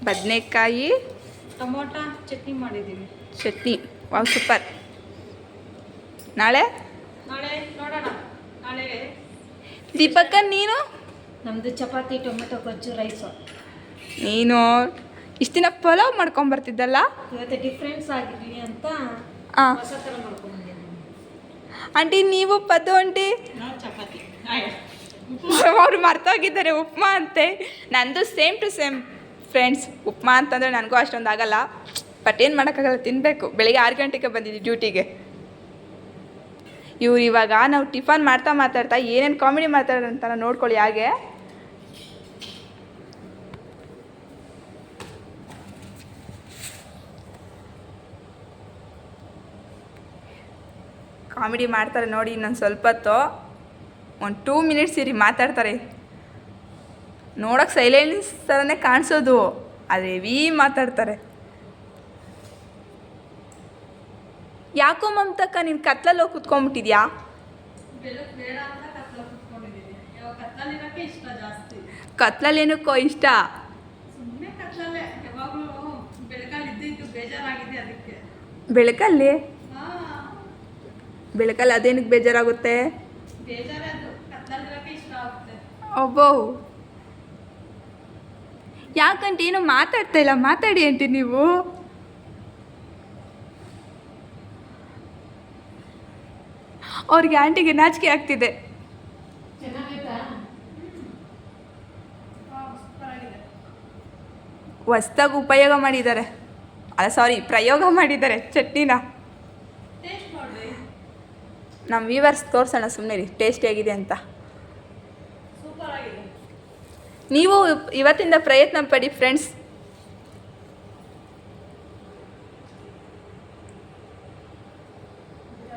ಬದನೆಕಾಯಿ, ಟೊಮೊಟೊ ಚಟ್ನಿ ಮಾಡಿದ್ದೀವಿ. Chutney. Wow, super. ನಾಳೆ ನೋಡೋಣ. ನಾಳೆ ದೀಪಕ್ಕ ನೀನು? ನಮ್ಮದು ಚಪಾತಿ ಟೊಮೆಟೊ ಗೊಜ್ಜು ರೈಸು. ನೀನು ಇಷ್ಟು ದಿನ ಪಲಾವ್ ಮಾಡ್ಕೊಂಬರ್ತಿದ್ದಲ್ಲ, ಇವತ್ತು ಡಿಫ್ರೆನ್ಸ್ ಆಗಿರಲಿ ಅಂತ ಹೊಸ ಥರ ಮಾಡ್ಕೊಂಡ್ಬಂದಿದ್ದೀನಿ. ಆಂಟಿ ನೀವು ಪದ್ದು ಆಂಟಿ? ನಾವು ಚಪಾತಿ. ಅವ್ರು ಮರ್ತೋಗಿದ್ದಾರೆ ಉಪ್ಮಾ ಅಂತೆ. ನಂದು same to same friends. Upma ಅಂತಂದರೆ ನನಗೂ ಅಷ್ಟೊಂದು ಆಗಲ್ಲ, ಬಟ್ ಏನು ಮಾಡೋಕ್ಕಾಗಲ್ಲ, ತಿನ್ನಬೇಕು. ಬೆಳಿಗ್ಗೆ 6 ಗಂಟೆಗೆ ಬಂದಿದ್ದೆ ಡ್ಯೂಟಿಗೆ. ಇವ್ರು ಇವಾಗ ನಾವು ಟಿಫನ್ ಮಾತಾಡ್ತಾ ಏನೇನು ಕಾಮಿಡಿ ಮಾತಾಡೋಂತ ನೋಡ್ಕೊಳ್ಳಿ. ಹಾಗೆ ಕಾಮಿಡಿ ಮಾಡ್ತಾರೆ ನೋಡಿ. ಇನ್ನೊಂದು ಸ್ವಲ್ಪ ಹೊತ್ತು, ಒಂದು 2 ಮಿನಿಟ್ಸ್ ಇರಿ, ಮಾತಾಡ್ತಾರೆ. ನೋಡೋಕೆ ಸೈಲೆನ್ಸ್ ಥರನೇ ಕಾಣಿಸೋದು, ಆದರೆ ಹೆವಿ ಮಾತಾಡ್ತಾರೆ. ಯಾಕೋ ಮಮತಕ್ಕ ನೀನು ಕತ್ಲಲ್ಲಿ ಹೋಗಿ ಕುತ್ಕೊಂಡ್ಬಿಟ್ಟಿದ್ಯಾ? ಕತ್ಲಲ್ಲಿ ಏನಕ್ಕೋ ಇಷ್ಟ? ಬೆಳಕಲ್ಲಿ ಅದೇನಕ್ಕೆ ಬೇಜಾರಾಗುತ್ತೆ? ಒಬ್ಬೋ, ಯಾಕಂటే ಏನು ಮಾತಾಡ್ತಾ ಇಲ್ಲ, ಮಾತಾಡಿ ಆಂಟಿ ನೀವು. ಅವ್ರಿಗೆ ಆಂಟಿಗೆ ನಾಚಿಕೆ ಆಗ್ತಿದೆ. ಹೊಸ್ದಾಗಿ ಉಪಯೋಗ ಮಾಡಿದ್ದಾರೆ, ಅಲ್ಲ ಸಾರಿ ಪ್ರಯೋಗ ಮಾಡಿದ್ದಾರೆ ಚಟ್ನಿನ. ನಮ್ಮ ವ್ಯೂವರ್ಸ್ ತೋರಿಸೋಣ ಸುಮ್ಮನೆ ರೀ, ಟೇಸ್ಟ್ ಹೇಗಿದೆ ಅಂತ. ನೀವು ಇವತ್ತಿಂದ ಪ್ರಯತ್ನ ಪಡಿ ಫ್ರೆಂಡ್ಸ್.